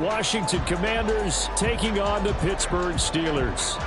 Washington Commanders taking on the Pittsburgh Steelers.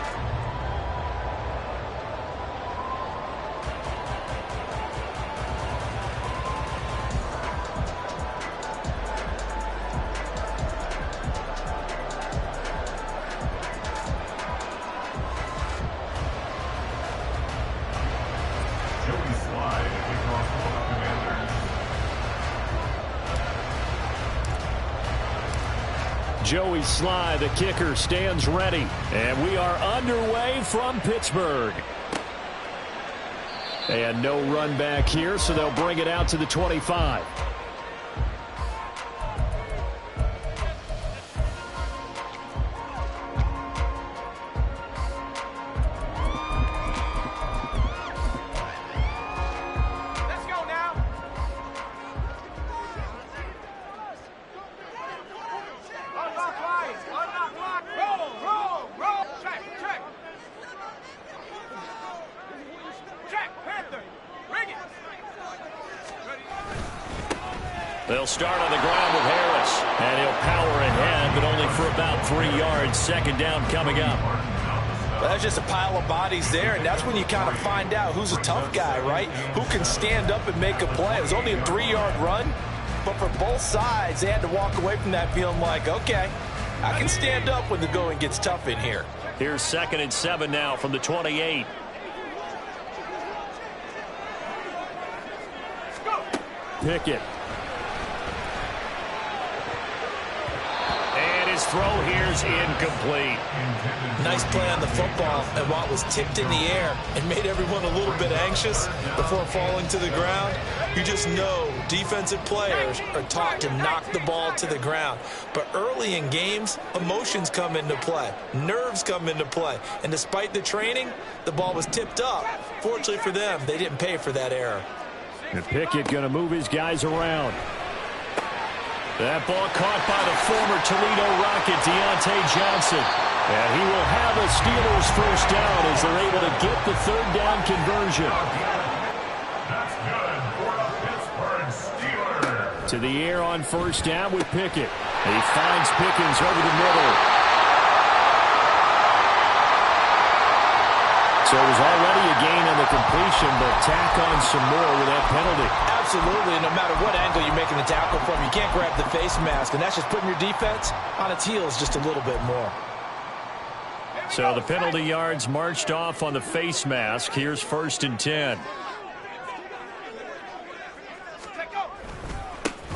Joey Sly, the kicker, stands ready. And we are underway from Pittsburgh. And no run back here, so they'll bring it out to the 25. They'll start on the ground with Harris, and he'll power ahead, but only for about 3 yards. Second down coming up. Well, that's just a pile of bodies there, and that's when you kind of find out who's a tough guy, right? Who can stand up and make a play. It was only a 3-yard run, but for both sides, they had to walk away from that feeling like, okay, I can stand up when the going gets tough in here. Here's 2nd and 7 now from the 28. Pickett. His throw here's incomplete. Nice play on the football, and while it was tipped in the air and made everyone a little bit anxious before falling to the ground, you just know defensive players are taught to knock the ball to the ground. But early in games, emotions come into play. Nerves come into play. And despite the training, the ball was tipped up. Fortunately for them, they didn't pay for that error. And Pickett going to move his guys around. That ball caught by the former Toledo Rocket, Deontay Johnson. And he will have a Steelers first down as they're able to get the 3rd down conversion. That's good for the Pittsburgh Steelers. To the air on 1st down with Pickett. He finds Pickens over the middle. So it was already a gain on the completion, but tack on some more with that penalty. Absolutely, no matter what angle you're making the tackle from, you can't grab the face mask, and that's just putting your defense on its heels just a little bit more. So the penalty yards marched off on the face mask. Here's 1st and 10.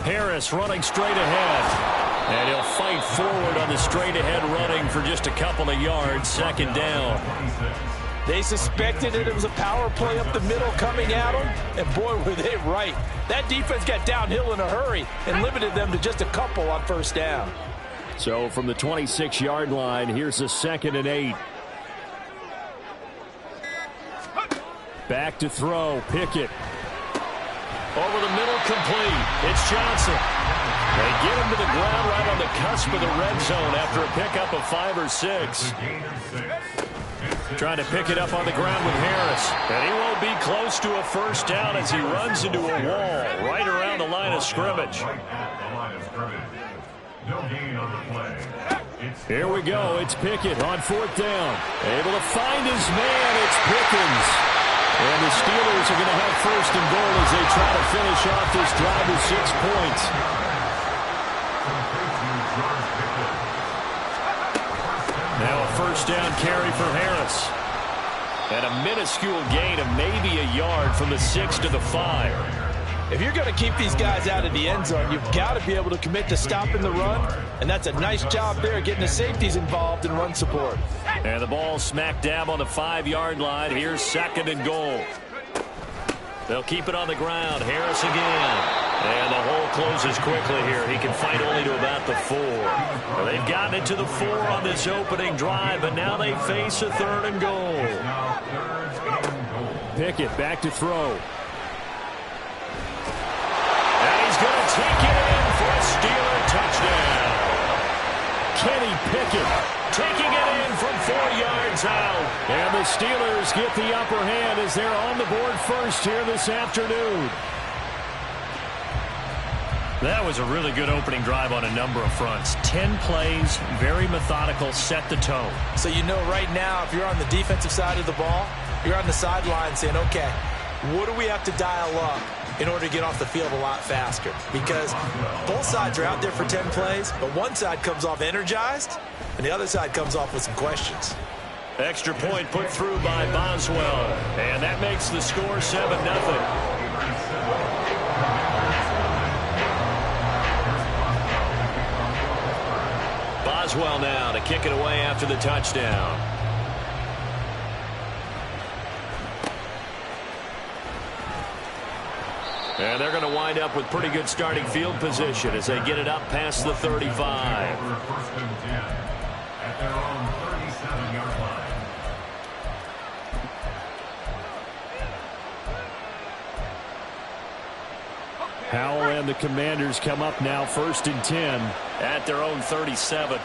Harris running straight ahead. And he'll fight forward on the straight ahead running for just a couple of yards. 2nd down. They suspected it was a power play up the middle coming at them, and boy, were they right. That defense got downhill in a hurry and limited them to just a couple on 1st down. So from the 26-yard line, here's a 2nd and 8. Back to throw, Pickett. Over the middle, complete. It's Johnson. They get him to the ground right on the cusp of the red zone after a pickup of 5 or 6. Trying to pick it up on the ground with Harris. And he won't be close to a first down as he runs into a wall right around the line of scrimmage. Here we go. It's Pickett on 4th down. Able to find his man. It's Pickens. And the Steelers are going to have 1st and goal as they try to finish off this drive with 6 points. Now a 1st down carry for Harris. And a minuscule gain of maybe a yard from the 6 to the 5. If you're going to keep these guys out of the end zone, you've got to be able to commit to stopping the run. And that's a nice job there, getting the safeties involved in run support. And the ball smack dab on the 5-yard line. Here's 2nd and goal. They'll keep it on the ground. Harris again. And the hole closes quickly here. He can fight only to about the 4. Well, they've gotten it to the 4 on this opening drive, but now they face a 3rd and goal. Pickett back to throw. And he's going to take it in for a Steeler touchdown. Kenny Pickett taking it in from 4 yards out. And the Steelers get the upper hand as they're on the board first here this afternoon. That was a really good opening drive on a number of fronts. 10 plays, very methodical, set the tone. So you know right now, if you're on the defensive side of the ball, you're on the sideline saying, okay, what do we have to dial up in order to get off the field a lot faster? Because both sides are out there for 10 plays, but one side comes off energized, and the other side comes off with some questions. Extra point put through by Boswell, and that makes the score 7-0. Boswell now to kick it away after the touchdown. And they're going to wind up with pretty good starting field position as they get it up past the 35. First and 10 at their own 37-yard line. Howell and the Commanders come up now first and 10 at their own 37.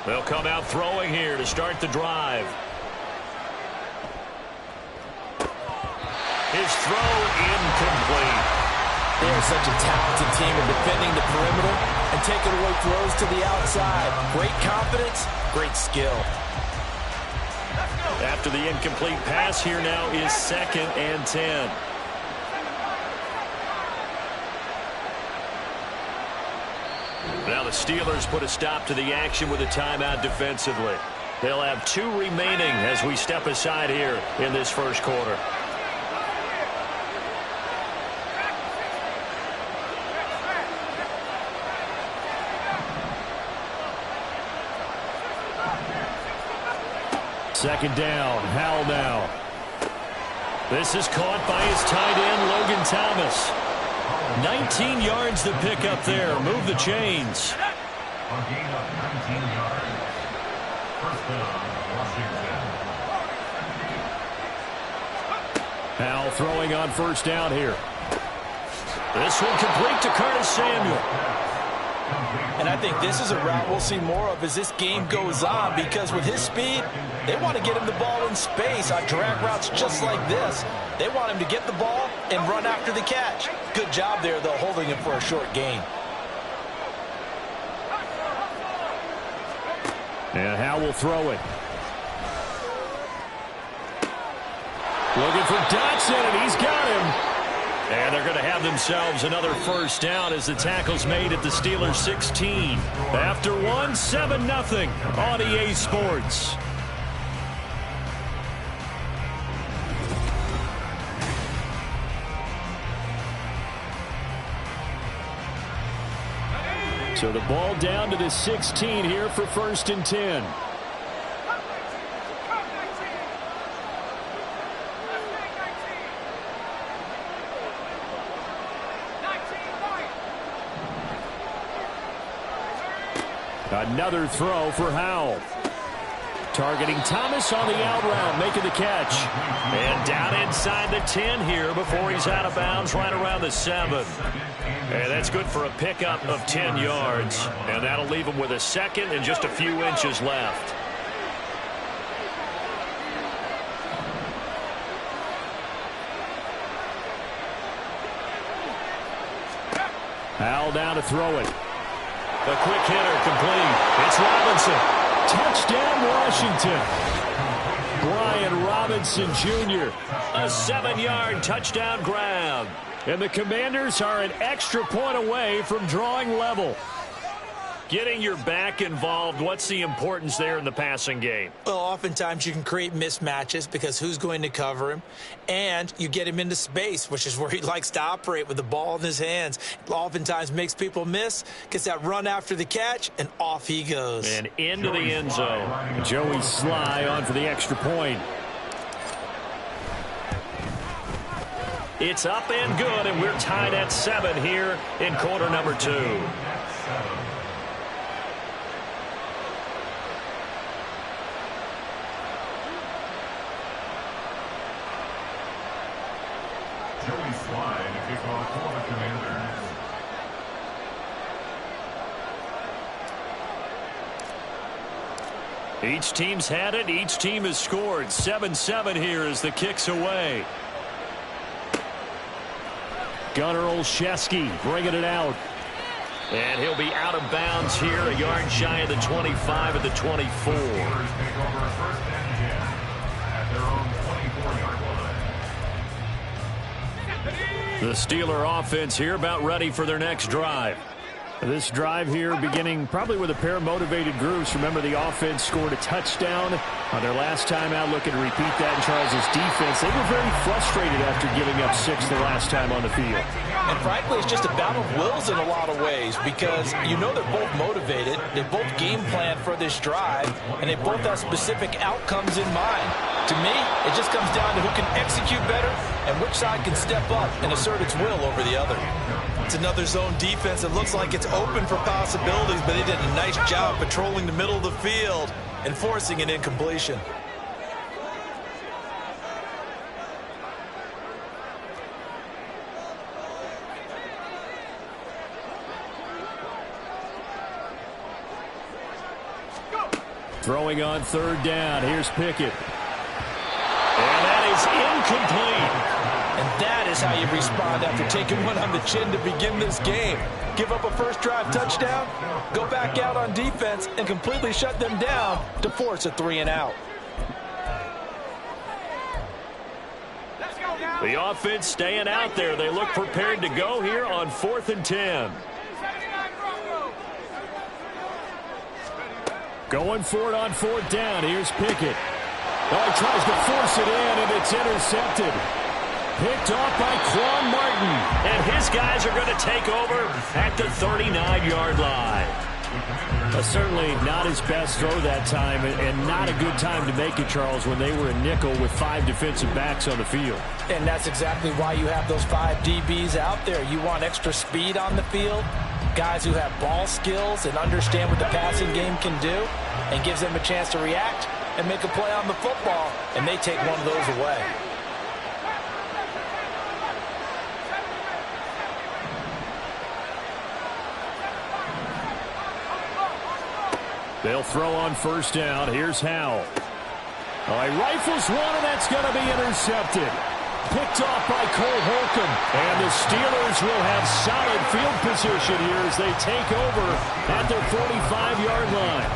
They'll come out throwing here to start the drive. His throw incomplete. They are such a talented team in defending the perimeter and taking away throws to the outside. Great confidence, great skill. After the incomplete pass, here now is 2nd and 10. Now the Steelers put a stop to the action with a timeout defensively. They'll have 2 remaining as we step aside here in this first quarter. Second down, Howell now. This is caught by his tight end, Logan Thomas. 19 yards to pick up there. Move the chains. A gain of 19 yards. First down, Washington. Howell throwing on first down here. This one complete to Curtis Samuel. And I think this is a route we'll see more of as this game goes on, because with his speed, they want to get him the ball in space on drag routes just like this. They want him to get the ball and run after the catch. Good job there, though, holding him for a short gain. And Howell will throw it. Looking for Dotson, and he's got him. And they're going to have themselves another first down as the tackle's made at the Steelers' 16. After one, 7-0 on EA Sports. So the ball down to the 16 here for first and 10. Another throw for Howell. Targeting Thomas on the out route, making the catch. And down inside the 10 here before he's out of bounds right around the 7. And that's good for a pickup of 10 yards. And that'll leave him with a second and just a few inches left. Howell down to throw it. A quick hitter complete. It's Robinson. Touchdown, Washington. Brian Robinson Jr. A 7-yard touchdown grab. And the Commanders are an extra point away from drawing level. Getting your back involved, what's the importance there in the passing game? Well, oftentimes you can create mismatches because who's going to cover him? And you get him into space, which is where he likes to operate with the ball in his hands. Oftentimes makes people miss, gets that run after the catch, and off he goes. And into the end zone. Joey Sly on for the extra point. It's up and good, and we're tied at 7 here in quarter number 2. Joey slide to kick off for the Commanders. Each team's had it. Each team has scored. 7-7 here as the kick's away. Gunnar Olszewski bringing it out. And he'll be out of bounds here, a yard shy of the 25 at the 24. The Steeler offense here about ready for their next drive. This drive here beginning probably with a pair of motivated groups. Remember, the offense scored a touchdown on their last time out. Looking to repeat that in Charles' defense. They were very frustrated after giving up 6 the last time on the field. And frankly, it's just a battle of wills in a lot of ways because you know they're both motivated. They both game plan for this drive, and they both have specific outcomes in mind. To me, it just comes down to who can execute better and which side can step up and assert its will over the other. It's another zone defense. It looks like it's open for possibilities, but they did a nice job patrolling the middle of the field and forcing an incompletion. Throwing on third down. Here's Pickett. And that is incomplete. And that is how you respond after taking one on the chin to begin this game. Give up a first drive touchdown, go back out on defense, and completely shut them down to force a 3-and-out. The offense staying out there. They look prepared to go here on 4th and 10. Going for it on 4th down. Here's Pickett. Oh, he tries to force it in, and it's intercepted. Picked off by Quan Martin. And his guys are going to take over at the 39-yard line. Certainly not his best throw that time, and not a good time to make it, Charles, when they were a nickel with 5 defensive backs on the field. And that's exactly why you have those 5 DBs out there. You want extra speed on the field, guys who have ball skills and understand what the passing game can do, and gives them a chance to react and make a play on the football, and they take one of those away. They'll throw on first down. Here's Howell. Oh, he rifles one, and that's going to be intercepted. Picked off by Cole Holcomb. And the Steelers will have solid field position here as they take over at their 45-yard line.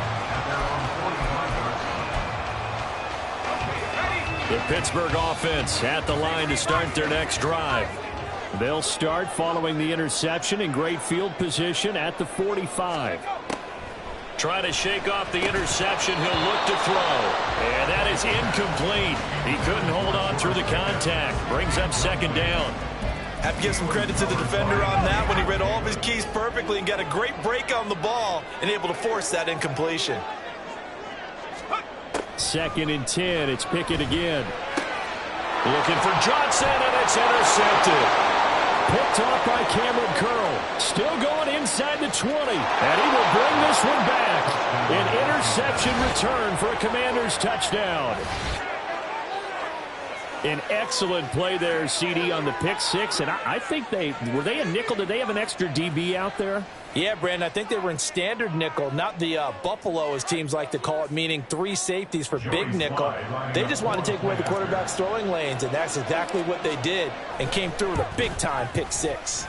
The Pittsburgh offense at the line to start their next drive. They'll start following the interception in great field position at the 45. Trying to shake off the interception. He'll look to throw. And that is incomplete. He couldn't hold on through the contact. Brings up second down. Have to give some credit to the defender on that when he read all of his keys perfectly and got a great break on the ball and able to force that incompletion. 2nd and 10. It's Pickett again. Looking for Johnson, and it's intercepted. Picked off by Cameron Curl. Still going inside the 20. And he will bring this one back. An interception return for a Commanders touchdown. An excellent play there, CD, on the pick 6. And I think were they a nickel? Did they have an extra DB out there? Yeah, Brandon, I think they were in standard nickel, not the Buffalo, as teams like to call it, meaning 3 safeties for big nickel. They just want to take away the quarterback's throwing lanes, and that's exactly what they did and came through with a big-time pick 6.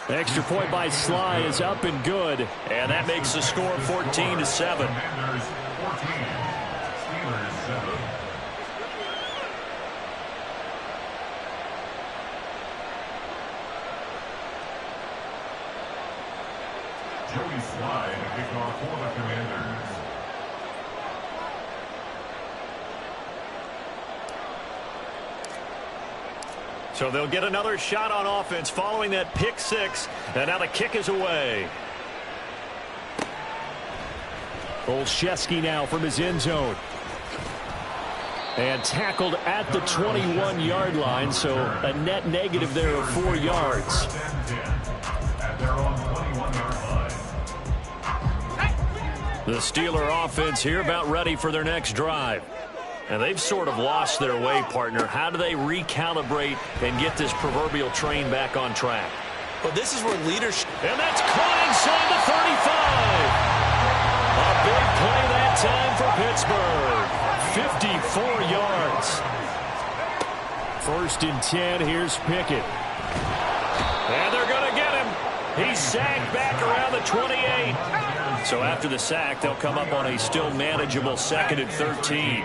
Extra point by Sly is up and good, and that makes the score 14-7. Joey Slide to kick off for the Commanders. So they'll get another shot on offense following that pick 6, and now the kick is away. Olszewski now from his end zone. And tackled at the 21-yard line, so a net negative there of 4 yards. At their own 21-yard line. The Steeler offense here about ready for their next drive. And they've sort of lost their way, partner. How do they recalibrate and get this proverbial train back on track? Well, this is where leadership... And that's caught inside the 35. A big play that time for Pittsburgh. 54 yards. 1st and 10. Here's Pickett. And they're going to get him. He's sacked back around the 28. So after the sack, they'll come up on a still manageable 2nd and 13.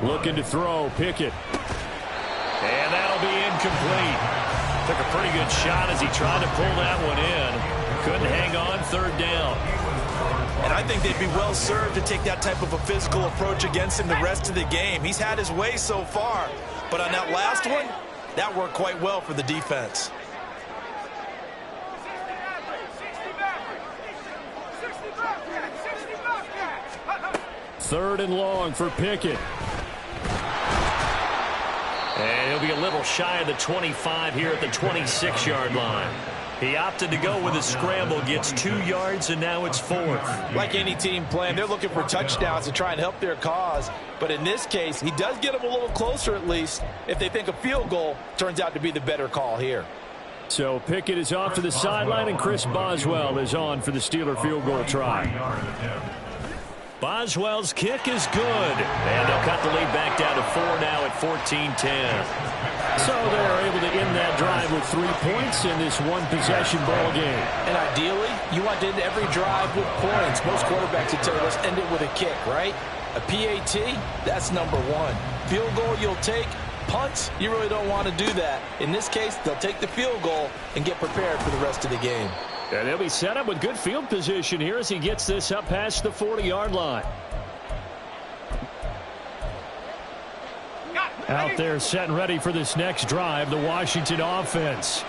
Looking to throw, Pickett. And that'll be incomplete. Took a pretty good shot as he tried to pull that one in. Couldn't hang on, 3rd down. And I think they'd be well served to take that type of a physical approach against him the rest of the game. He's had his way so far. But on that last one, that worked quite well for the defense. 3rd and long for Pickett. And he'll be a little shy of the 25 here at the 26-yard line. He opted to go with a scramble, gets 2 yards, and now it's 4th. Like any team playing, they're looking for touchdowns to try and help their cause. But in this case, he does get them a little closer at least if they think a field goal turns out to be the better call here. So Pickett is off to the sideline, and Chris Boswell is on for the Steeler field goal try. Boswell's kick is good. And they'll cut the lead back down to 4 now at 14-10. So they're able to end that drive with 3 points in this one-possession ball game. And ideally, you want to end every drive with points. Most quarterbacks would tell you, let's end it with a kick, right? A PAT, that's number 1. Field goal you'll take. Punts, you really don't want to do that. In this case, they'll take the field goal and get prepared for the rest of the game. And he'll be set up with good field position here as he gets this up past the 40-yard line. Out there set and ready for this next drive, the Washington offense.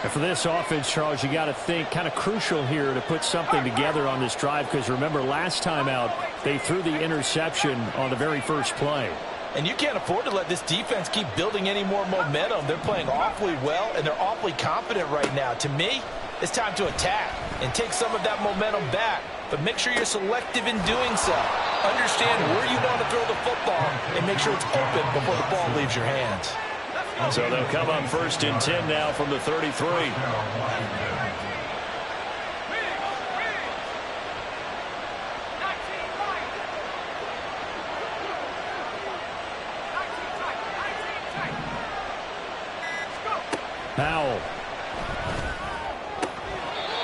And for this offense, Charles, you got to think kind of crucial here to put something together on this drive, because remember last time out they threw the interception on the very first play. And you can't afford to let this defense keep building any more momentum. They're playing awfully well, and they're awfully confident right now. To me, it's time to attack and take some of that momentum back. But make sure you're selective in doing so. Understand where you want to throw the football and make sure it's open before the ball leaves your hands. So they'll come up 1st and 10 now from the 33. Powell.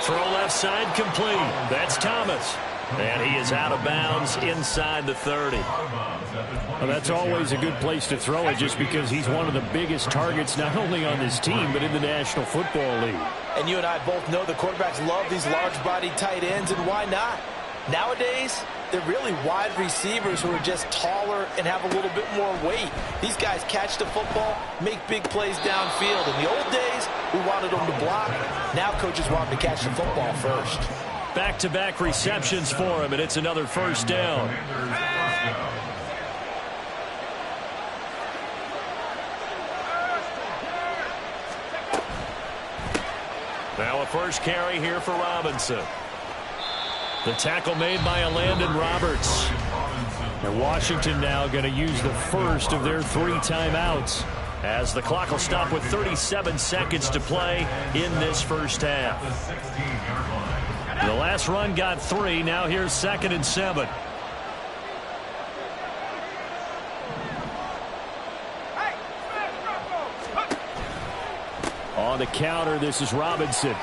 Throw left side complete. That's Thomas. And he is out of bounds inside the 30. Well, that's always a good place to throw it, just because he's one of the biggest targets not only on this team but in the National Football League. And you and I both know the quarterbacks love these large-bodied tight ends, and why not? Nowadays, they're really wide receivers who are just taller and have a little bit more weight. These guys catch the football, make big plays downfield. In the old days, we wanted them to block. Now coaches want them to catch the football first. Back-to-back receptions for him, and it's another 1st down. Now a first carry here for Robinson. The tackle made by Landon Roberts. And Washington now going to use the first of their 3 timeouts, as the clock will stop with 37 seconds to play in this first half. The last run got 3. Now here's 2nd and 7. On the counter, this is Robinson.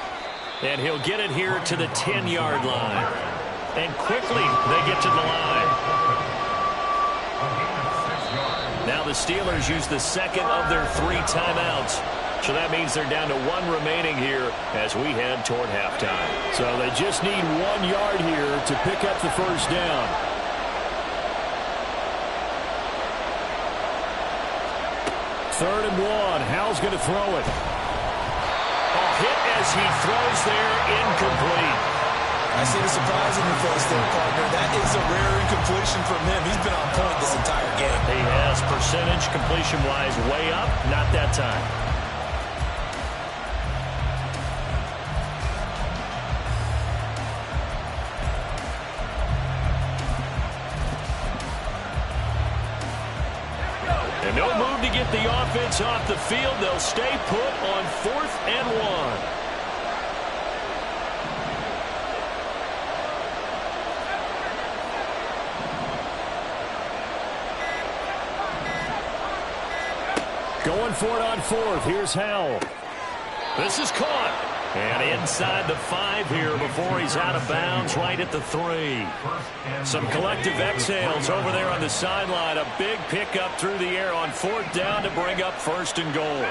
And he'll get it here to the 10-yard line. And quickly they get to the line. Now the Steelers use the 2nd of their 3 timeouts. So that means they're down to 1 remaining here as we head toward halftime. So they just need 1 yard here to pick up the first down. Third and 1. Howell's going to throw it. A hit as he throws there, incomplete. I see the surprise in your face there, partner. That is a rare incompletion from him. He's been on point this entire game. He has, percentage completion-wise way up, not that time. get the offense off the field. They'll stay put on 4th and 1. Going for it on 4th. Here's Howell. This is caught. And inside the 5 here before he's out of bounds right at the 3. Some collective exhales over there on the sideline. A big pickup through the air on 4th down to bring up 1st and goal.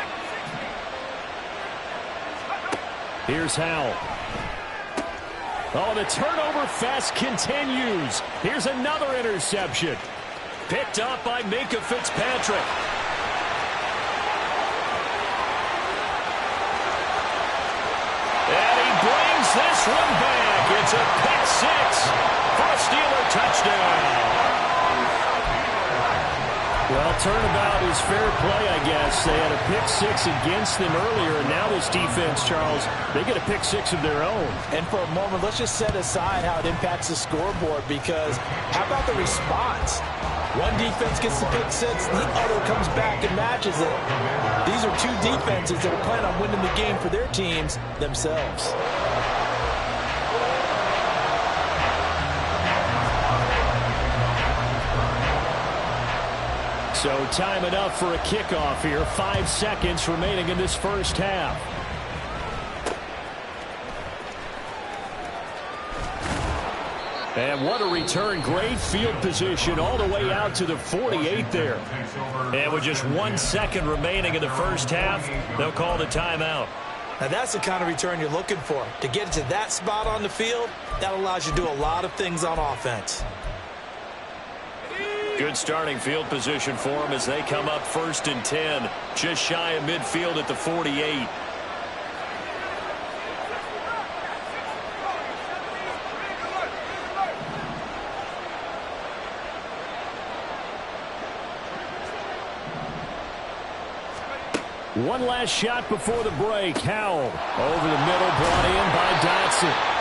Here's Howell. Oh, the turnover fest continues. Here's another interception. Picked up by Minkah Fitzpatrick. And he brings this one back. It's a pick 6 for a Steeler touchdown. Well, turnabout is fair play, I guess. They had a pick 6 against them earlier, and now this defense, Charles, they get a pick 6 of their own. And for a moment, let's just set aside how it impacts the scoreboard, because how about the response? One defense gets the pick 6, the other comes back and matches it. These are two defenses that are planning on winning the game for their teams themselves. So time enough for a kickoff here. 5 seconds remaining in this first half. And what a return. Great field position all the way out to the 48 there. And with just 1 second remaining in the first half, they'll call the timeout. Now that's the kind of return you're looking for. To get to that spot on the field, that allows you to do a lot of things on offense. Good starting field position for them as they come up 1st and 10. Just shy of midfield at the 48. One last shot before the break. Howell over the middle, brought in by Dotson.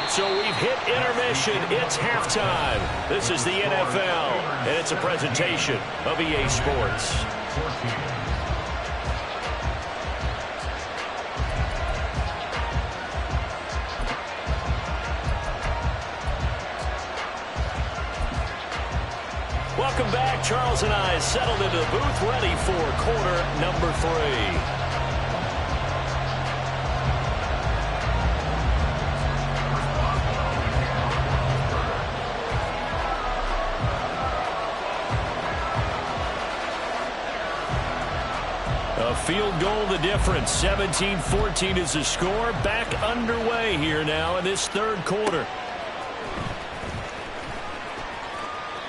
So we've hit intermission. It's halftime. This is the NFL, and it's a presentation of EA Sports. Welcome back. Charles and I settled into the booth, ready for quarter number 3. A field goal the difference. 17-14 is the score. Back underway here now in this third quarter.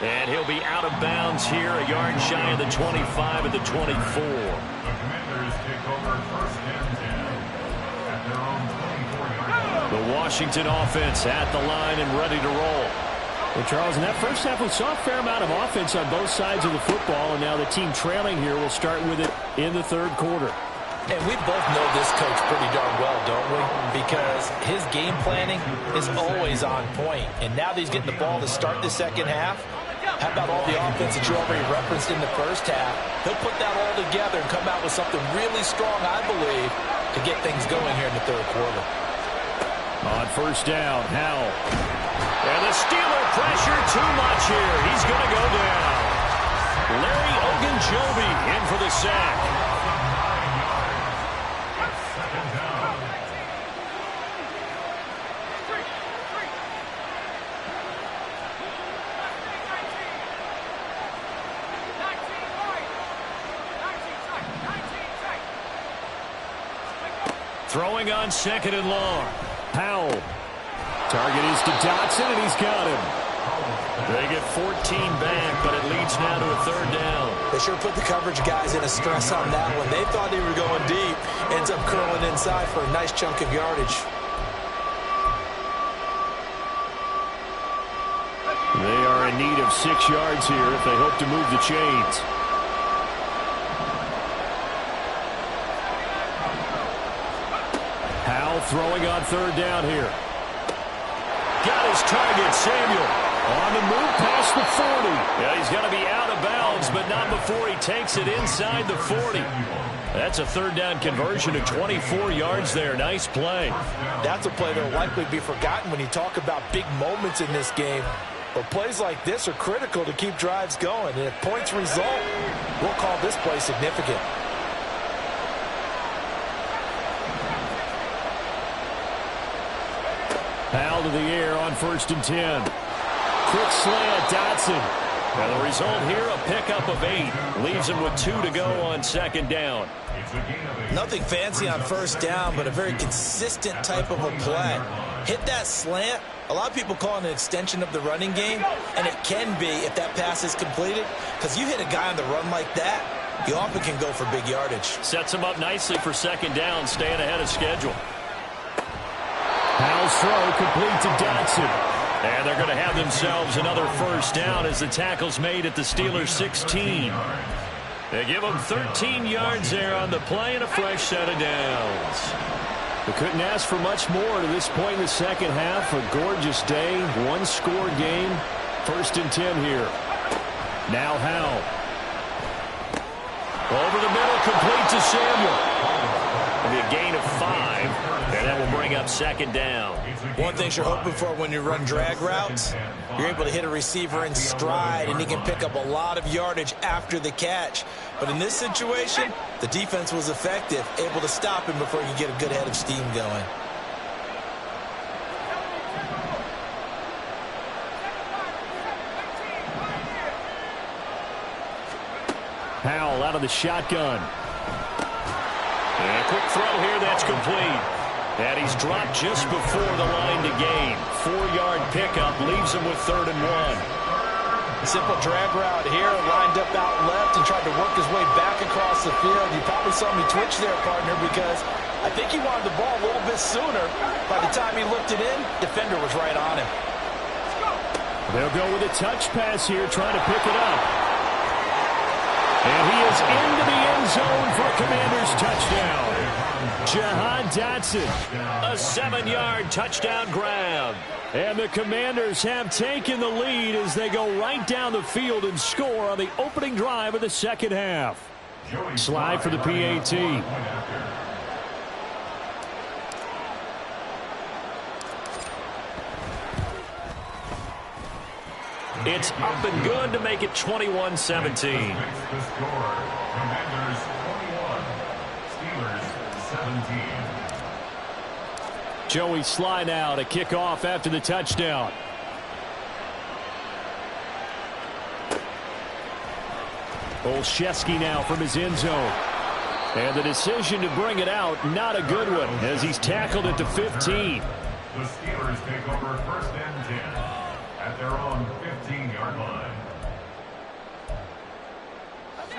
And he'll be out of bounds here, a yard shy of the 25 at the 24. The Commanders take over 1st and 10 at their own 24-yard line. The Washington offense at the line and ready to roll. Well, Charles, in that first half, we saw a fair amount of offense on both sides of the football, and now the team trailing here will start with it in the third quarter. And we both know this coach pretty darn well, don't we? Because his game planning is always on point. And now that he's getting the ball to start the second half, how about all the offense that you already referenced in the first half? He'll put that all together and come out with something really strong, I believe, to get things going here in the third quarter. On 1st down, Howell. And the Steeler pressure too much here. He's going to go down. Larry Ogunjobi in for the sack. Second down. Throwing on 2nd and long. Howell. Target is to Dotson, and he's got him. They get 14 back, but it leads now to a 3rd down. They sure put the coverage guys in a stress on that one. They thought they were going deep. Ends up curling inside for a nice chunk of yardage. They are in need of 6 yards here if they hope to move the chains. Howell throwing on 3rd down here. Got his target, Samuel. On the move past the 40. Yeah, he's going to be out of bounds, but not before he takes it inside the 40. That's a third down conversion of 24 yards there. Nice play. That's a play that will likely be forgotten when you talk about big moments in this game. But plays like this are critical to keep drives going. And if points result, we'll call this play significant. Foul to the air on 1st and 10. Quick slant, Dotson. And the result here, a pickup of 8. Leaves him with 2 to go on 2nd down. Nothing fancy on 1st down, but a very consistent type of a play. Hit that slant. A lot of people call it an extension of the running game, and it can be if that pass is completed, because you hit a guy on the run like that, you often can go for big yardage. Sets him up nicely for 2nd down, staying ahead of schedule. Powell's throw complete to Dotson. And they're going to have themselves another 1st down as the tackle's made at the Steelers' 16. They give them 13 yards there on the play and a fresh set of downs. They couldn't ask for much more to this point in the second half. A gorgeous day, one-score game. 1st and 10 here. Now Howell. Over the middle, complete to Samuel. It'll be a gain of 5, and that will bring up 2nd down. One thing you're hoping for when you run drag routes, you're able to hit a receiver in stride, and he can pick up a lot of yardage after the catch. But in this situation, the defense was effective, able to stop him before he could get a good head of steam going. Howell out of the shotgun. And a quick throw here, that's complete. And he's dropped just before the line to gain. 4-yard pickup leaves him with 3rd and 1. Simple drag route here, lined up out left and tried to work his way back across the field. You probably saw me twitch there, partner, because I think he wanted the ball a little bit sooner. By the time he looked it in, defender was right on him. They'll go with a touch pass here, trying to pick it up. And he is into the end zone for a Commanders touchdown. Jahan Dotson, a 7-yard touchdown grab. And the Commanders have taken the lead as they go right down the field and score on the opening drive of the second half. Slide for the PAT. It's up and good to make it 21-17. Joey slide out, a kickoff after the touchdown. Olszewski now from his end zone. And the decision to bring it out, not a good one, as he's tackled at the 15. The Steelers take over 1st and 10 at their own 15-yard line.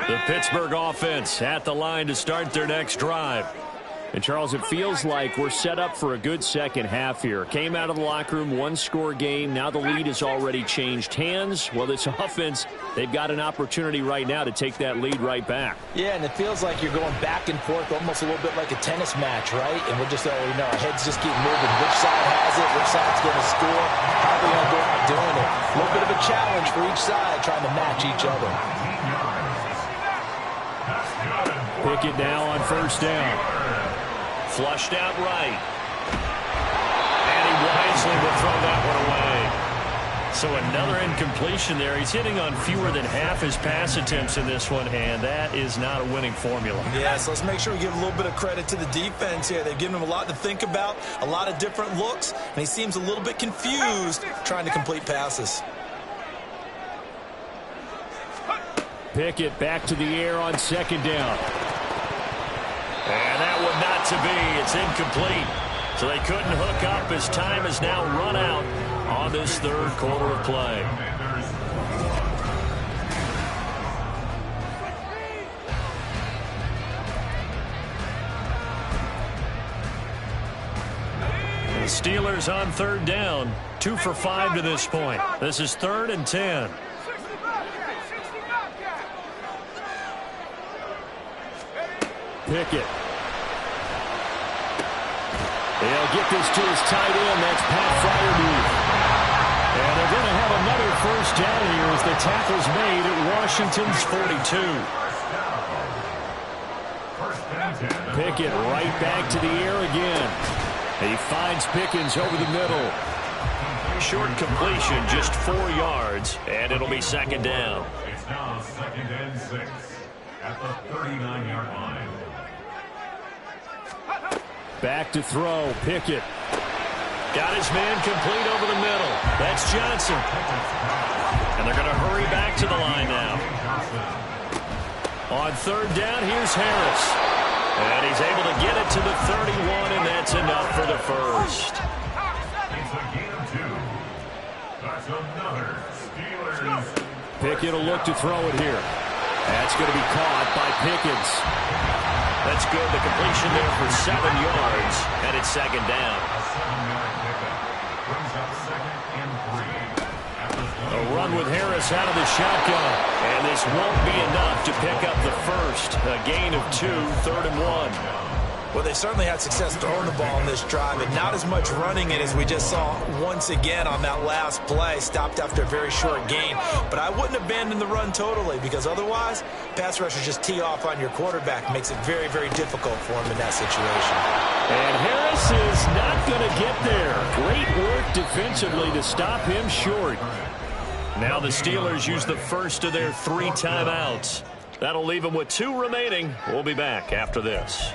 The Pittsburgh offense at the line to start their next drive. And, Charles, it feels like we're set up for a good second half here. Came out of the locker room, one-score game. Now the lead has already changed hands. Well, this offense, they've got an opportunity right now to take that lead right back. Yeah, and it feels like you're going back and forth almost a little bit like a tennis match, right? And we're just, our heads just keep moving. Which side has it? Which side's going to score? How are they going to go out doing it? A little bit of a challenge for each side, trying to match each other. Pickett now on 1st down. Flushed out right. And he wisely will throw that one away. So another incompletion there. He's hitting on fewer than half his pass attempts in this one, and that is not a winning formula. Yeah, so let's make sure we give a little bit of credit to the defense here. They've given him a lot to think about, a lot of different looks, and he seems a little bit confused trying to complete passes. Pickett back to the air on 2nd down. And that one not to be. It's incomplete. So they couldn't hook up as time has now run out on this 3rd quarter of play. The Steelers on 3rd down. 2 for 5 to this point. This is 3rd and 10. Pickett. They'll get this to his tight end. That's Pat Freiermuth. And they're going to have another first down here as the tackle's made at Washington's 42. Pickett right back to the air again. He finds Pickens over the middle. Short completion, just 4 yards, and it'll be second down. It's now 2nd and 6 at the 39-yard line. Back to throw, Pickett. Got his man complete over the middle. That's Johnson. And they're going to hurry back to the line now. On third down, here's Harris. And he's able to get it to the 31, and that's enough for the first. It's a gain of 2. That's another Steelers. Pickett will look to throw it here. That's going to be caught by Pickens. That's good. The completion there for 7 yards, and it's second down. A 7-yard pickup brings up 2nd and 3. A run with Harris out of the shotgun, and this won't be enough to pick up the first. A gain of 2, 3rd and 1. Well, they certainly had success throwing the ball in this drive, and not as much running it as we just saw once again on that last play, stopped after a very short gain. But I wouldn't abandon the run totally, because otherwise, pass rushers just tee off on your quarterback. Makes it very, very difficult for him in that situation. And Harris is not going to get there. Great work defensively to stop him short. Now the Steelers use the first of their 3 timeouts. That'll leave them with 2 remaining. We'll be back after this.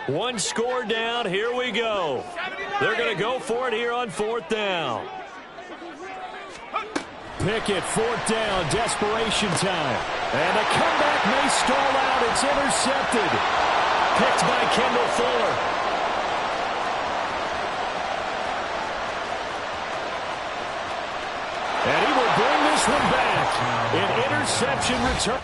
1 score down. Here we go. They're going to go for it here on 4th down. Pickett, 4th down, desperation time. And the comeback may stall out. It's intercepted. Picked by Kendall Fuller. And he will bring this one back. An interception return.